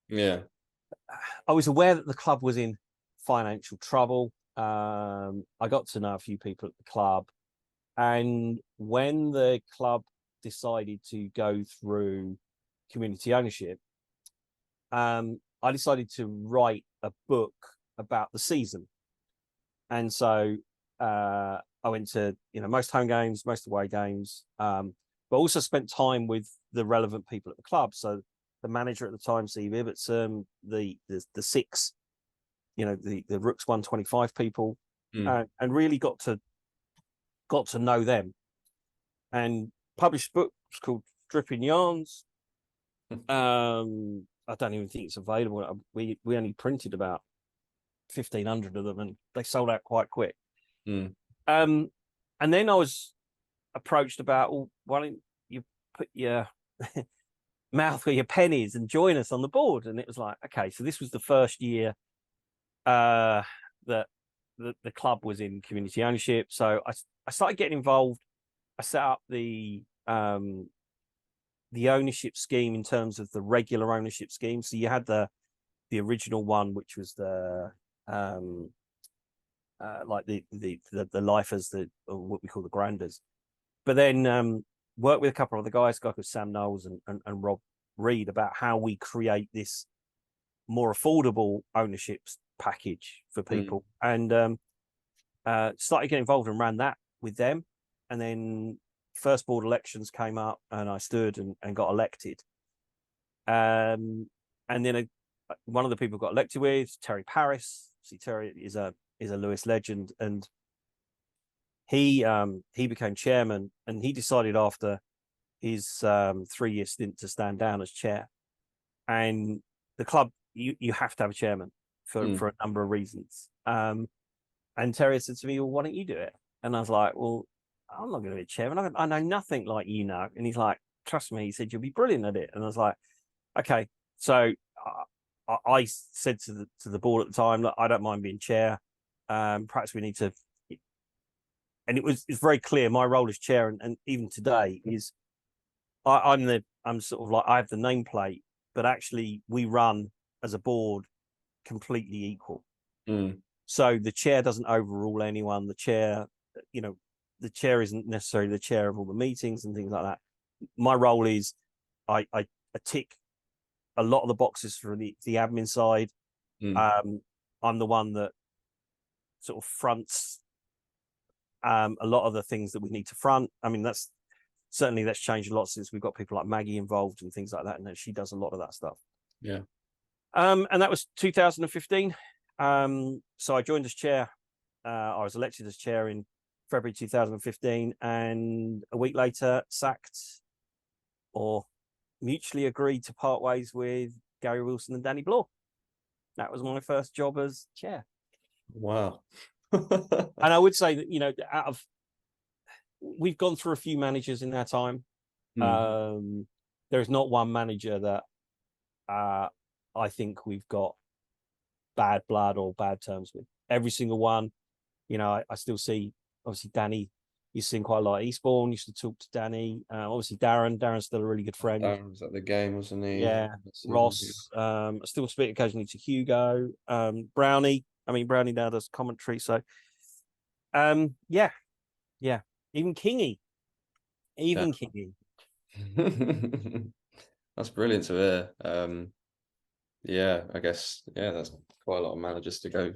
Yeah. I was aware that the club was in financial trouble. I got to know a few people at the club, and when the club decided to go through community ownership, I decided to write a book about the season. And so I went to most home games, most away games, but also spent time with the relevant people at the club. So the manager at the time, Steve Ibbotson, the six, the Rooks 125 people, and really got to know them, and published books called Dripping Yarns. I don't even think it's available. We only printed about 1,500 of them, and they sold out quite quick. And then I was approached about, well, why don't you put your mouth where your pen is and join us on the board? And it was like, okay, so this was the first year that the club was in community ownership. So I started getting involved. I set up the ownership scheme in terms of the regular ownership scheme. So you had the original one, which was the like the lifers, what we call the granders. But then worked with a couple of the guys, a guy called Sam Knowles and Rob Reed, about how we create this more affordable ownership package for people, and started getting involved and ran that with them. And then first board elections came up, and I stood and got elected. And then one of the people got elected with Terry Paris. See, Terry is a Lewes legend, and he became chairman, and he decided after his 3-year stint to stand down as chair. And the club, you have to have a chairman for a number of reasons. And Terry said to me, well, why don't you do it? And I was like, well, I'm not going to be a chairman. I know nothing like you know. And he's like, trust me. He said, you'll be brilliant at it. And I was like, okay. So I said to the board at the time, look, I don't mind being chair. Perhaps we need to. And it's very clear my role as chair, and even today is I'm sort of like, I have the nameplate, but actually we run as a board completely equal. So the chair doesn't overrule anyone. The chair, the chair isn't necessarily the chair of all the meetings and things like that. My role is I tick a lot of the boxes for the admin side. I'm the one that sort of fronts a lot of the things that we need to front. I mean, that's changed a lot since we've got people like Maggie involved and things like that, and she does a lot of that stuff. Yeah. And that was 2015. So I joined as chair. I was elected as chair in February 2015, and a week later sacked, or mutually agreed to part ways with Gary Wilson and Danny Bloor. That was my first job as chair. Wow. And I would say that, we've gone through a few managers in our time. There is not one manager that I think we've got bad blood or bad terms with. Every single one. I still see, obviously, Danny used to sing quite a lot at Eastbourne, used to talk to Danny. Obviously, Darren's still a really good friend. Darren was at the game, wasn't he? Yeah. Ross. I still speak occasionally to Hugo. Brownie. I mean, Brownie now does commentary. So, yeah. Even Kingy. Kingy. That's brilliant to hear. Yeah, I guess, that's quite a lot of managers to go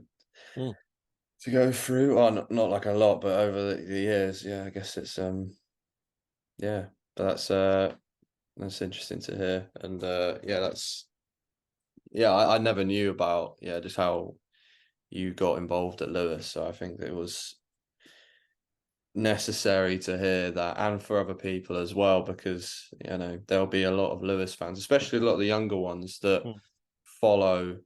through. Oh, not like a lot, but over the years, I guess it's but that's interesting to hear. And I never knew about just how you got involved at Lewes, so I think it was necessary to hear that, and for other people as well, because there'll be a lot of Lewes fans, especially a lot of the younger ones that follow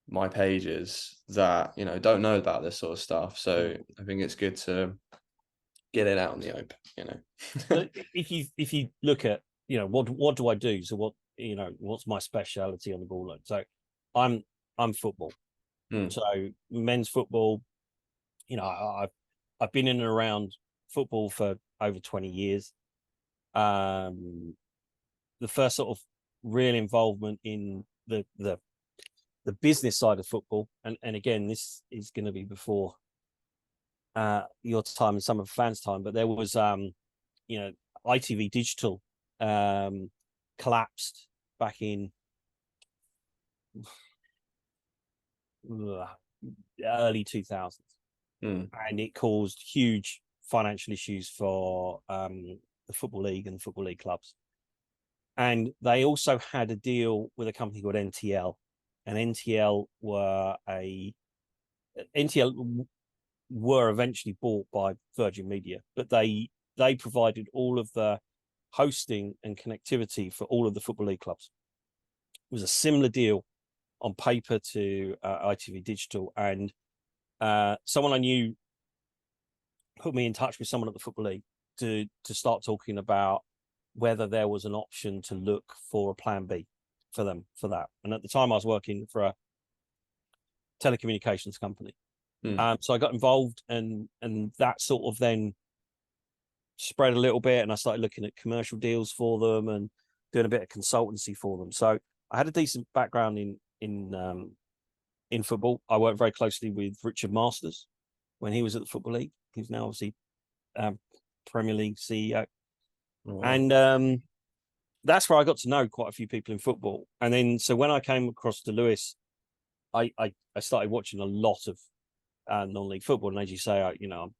my pages that don't know about this sort of stuff. So I think it's good to get it out in the open. So if you look at what do I do? So what's my speciality on the ball line? So I'm football. So men's football. I've been in and around football for over 20 years. The first sort of real involvement in the business side of football, and again, this is going to be before your time and some of the fans' time, but there was ITV Digital collapsed back in early 2000s, and it caused huge financial issues for the Football League and the Football League clubs. And they also had a deal with a company called NTL, and NTL were eventually bought by Virgin Media, but they provided all of the hosting and connectivity for all of the Football League clubs. It was a similar deal on paper to ITV Digital, and someone I knew put me in touch with someone at the Football League to start talking about whether there was an option to look for a plan B for them for that. And at the time I was working for a telecommunications company. So I got involved, and that sort of then spread a little bit, and I started looking at commercial deals for them and doing a bit of consultancy for them. So I had a decent background in football. I worked very closely with Richard Masters when he was at the Football League. He's now obviously Premier League CEO. Oh, wow. And that's where I got to know quite a few people in football. And then, so when I came across to Lewes, I started watching a lot of non-league football. And as you say, I'm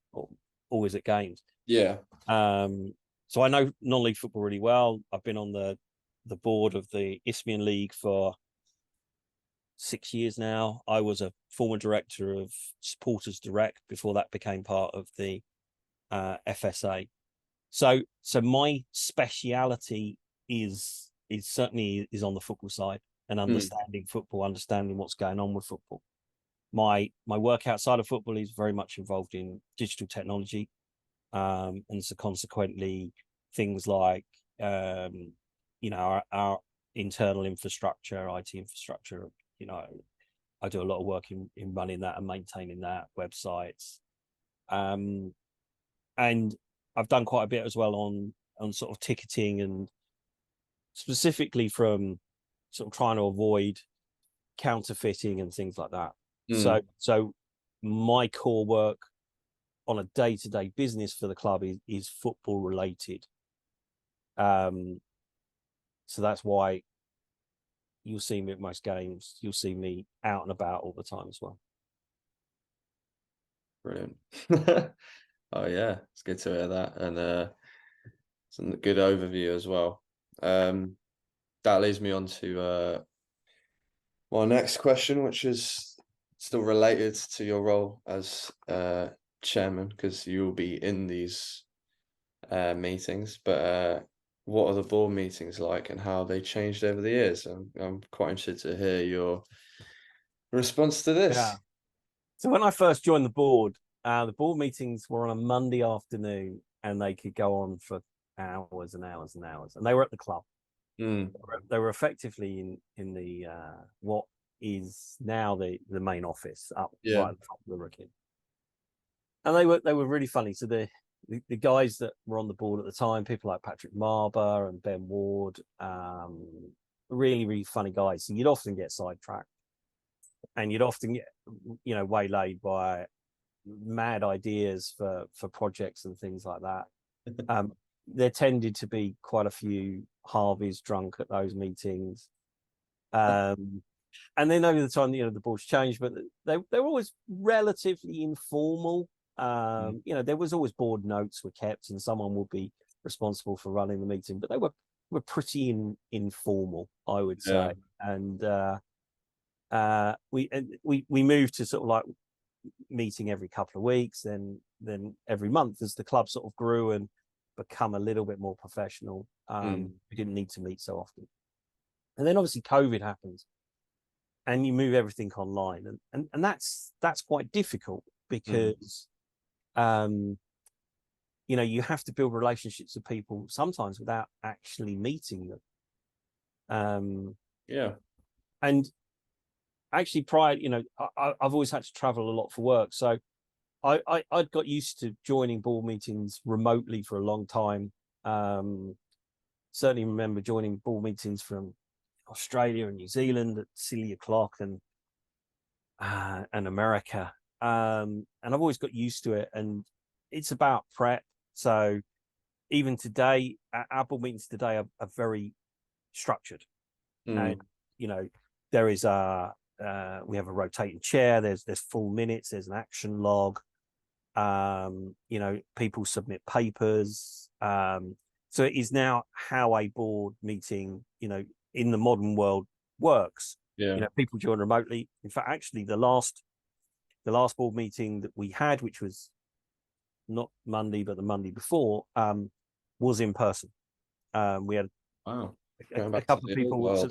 always at games. Yeah. So I know non-league football really well. I've been on the board of the Isthmian League for 6 years now. I was a former director of Supporters Direct before that became part of the FSA. So my speciality is certainly on the football side, and understanding football, understanding what's going on with football. My work outside of football is very much involved in digital technology, and so consequently things like our internal infrastructure, IT infrastructure. I do a lot of work in running that and maintaining that, websites, and I've done quite a bit as well on sort of ticketing, and specifically from sort of trying to avoid counterfeiting and things like that. So my core work on a day-to-day business for the club is football related. So that's why you'll see me at most games. You'll see me out and about all the time as well. Brilliant. Oh yeah, it's good to hear that, and some good overview as well. That leads me on to my next question, which is still related to your role as chairman, because you will be in these meetings. But what are the board meetings like, and how have they changed over the years? I'm quite interested to hear your response to this. Yeah. So when I first joined the board meetings were on a Monday afternoon, and they could go on for hours and hours and hours, and they were at the club. They were effectively in the what is now the main office up right at the top of the Rookie. And they were really funny. So the guys that were on the board at the time, people like Patrick Marber and Ben Ward, really, really funny guys. So you'd often get sidetracked, and you'd often get, waylaid by mad ideas for projects and things like that. There tended to be quite a few Harveys drunk at those meetings. And then over the time, the board's changed, but they were always relatively informal. There was always board notes were kept, and someone would be responsible for running the meeting, but they were pretty informal, I would say. And we moved to sort of like meeting every couple of weeks, then every month, as the club sort of grew and become a little bit more professional. We didn't need to meet so often. And then obviously COVID happens, and you move everything online, and that's quite difficult, because you have to build relationships with people sometimes without actually meeting them. And actually prior, I've always had to travel a lot for work, so I'd got used to joining board meetings remotely for a long time. Certainly remember joining board meetings from Australia and New Zealand, at 𝐒𝐞𝐜𝐿 and America. And I've always got used to it, and it's about prep. So even today, our board meetings today are very structured. And there is we have a rotating chair, there's full minutes, there's an action log, people submit papers, so it is now how a board meeting in the modern world works. People join remotely. In fact, actually the last board meeting that we had, which was not Monday but the Monday before, was in person. We had a couple of people.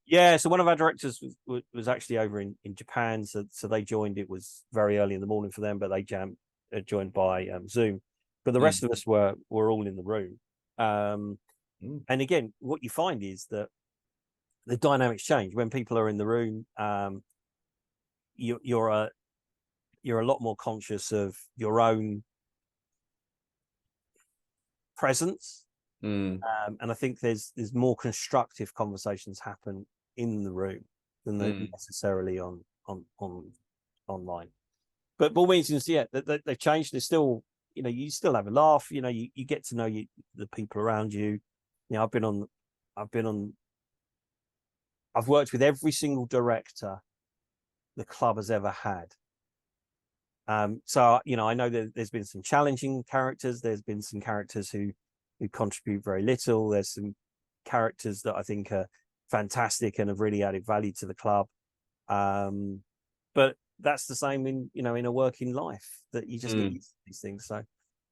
So one of our directors was actually over in Japan, so they joined. It was very early in the morning for them, but they joined by Zoom. But the rest of us were all in the room. And again, what you find is that the dynamics change when people are in the room. You're a lot more conscious of your own presence. And I think there's more constructive conversations happen in the room than necessarily on online. But board meetings, they've changed. They're still, you still have a laugh. You get to know the people around you. I've worked with every single director the club has ever had. So I know that there's been some challenging characters. There's been some characters who contribute very little. There's some characters that I think are fantastic and have really added value to the club. But that's the same in a working life, that you just get used to these things. So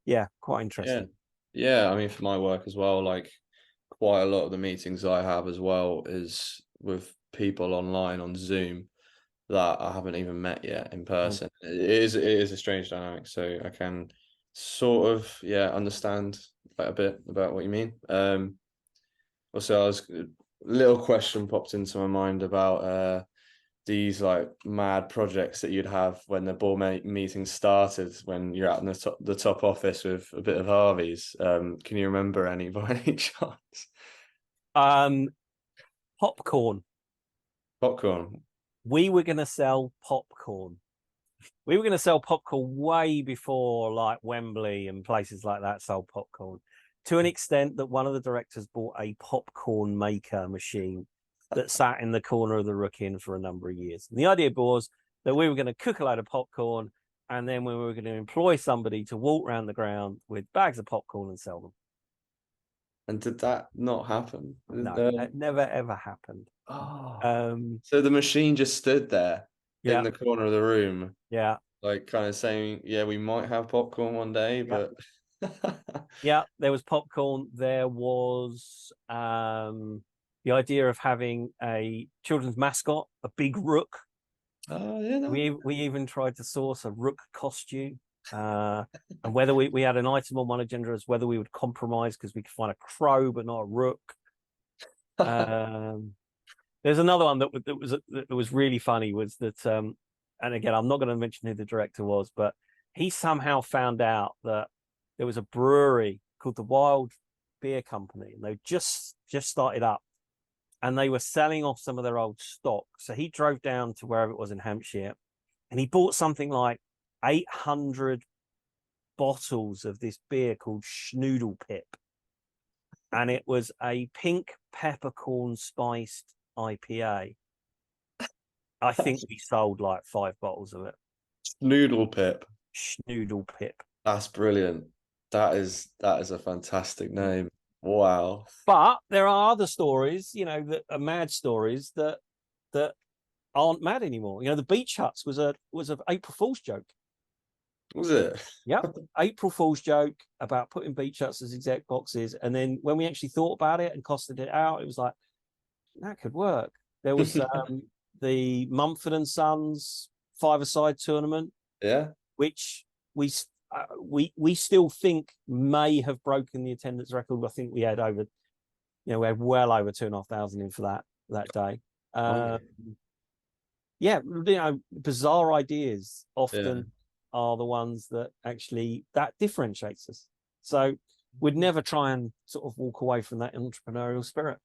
yeah, quite interesting. I mean, for my work as well, like quite a lot of the meetings I have as well is with people online on Zoom that I haven't even met yet in person. It is a strange dynamic, so I can sort of understand a bit about what you mean. Also, a little question popped into my mind about these like mad projects that you'd have when the board meeting started, when you're out in the top office with a bit of Harvey's. Can you remember any by any chance? Popcorn. We were going to sell popcorn. We were going to sell popcorn way before like Wembley and places like that sold popcorn, to an extent that one of the directors bought a popcorn maker machine that sat in the corner of the Rook Inn for a number of years. And the idea was that we were going to cook a load of popcorn, and then we were going to employ somebody to walk around the ground with bags of popcorn and sell them. And did that not happen? No, it never ever happened. So the machine just stood there in the corner of the room. Yeah. Like kind of saying, we might have popcorn one day, but there was popcorn. There was the idea of having a children's mascot, a big rook. We even tried to source a rook costume. And whether we had an item on one agenda as whether we would compromise because we could find a crow but not a rook. There's another one that was really funny, was that and again, I'm not going to mention who the director was, but he somehow found out that there was a brewery called the Wild Beer Company, and they just started up, and they were selling off some of their old stock. So he drove down to wherever it was in Hampshire, and he bought something like 800 bottles of this beer called 𝐒𝐞𝐜𝐿, and it was a pink peppercorn spiced IPA. I think we sold like 5 bottles of it. 𝐒𝐞𝐜𝐿. That's brilliant. That is a fantastic name. Wow. But there are other stories, that are mad stories that aren't mad anymore. The beach huts was an April Fool's joke. Was it? Yeah, April Fool's joke about putting beach huts as exec boxes, and then when we actually thought about it and costed it out, it was like, that could work. There was the Mumford & Sons 5-a-side tournament, which we still think may have broken the attendance record. I think we had over, we had well over 2,500 in for that day. Bizarre ideas often are the ones that actually that differentiates us. So we'd never try and sort of walk away from that entrepreneurial spirit.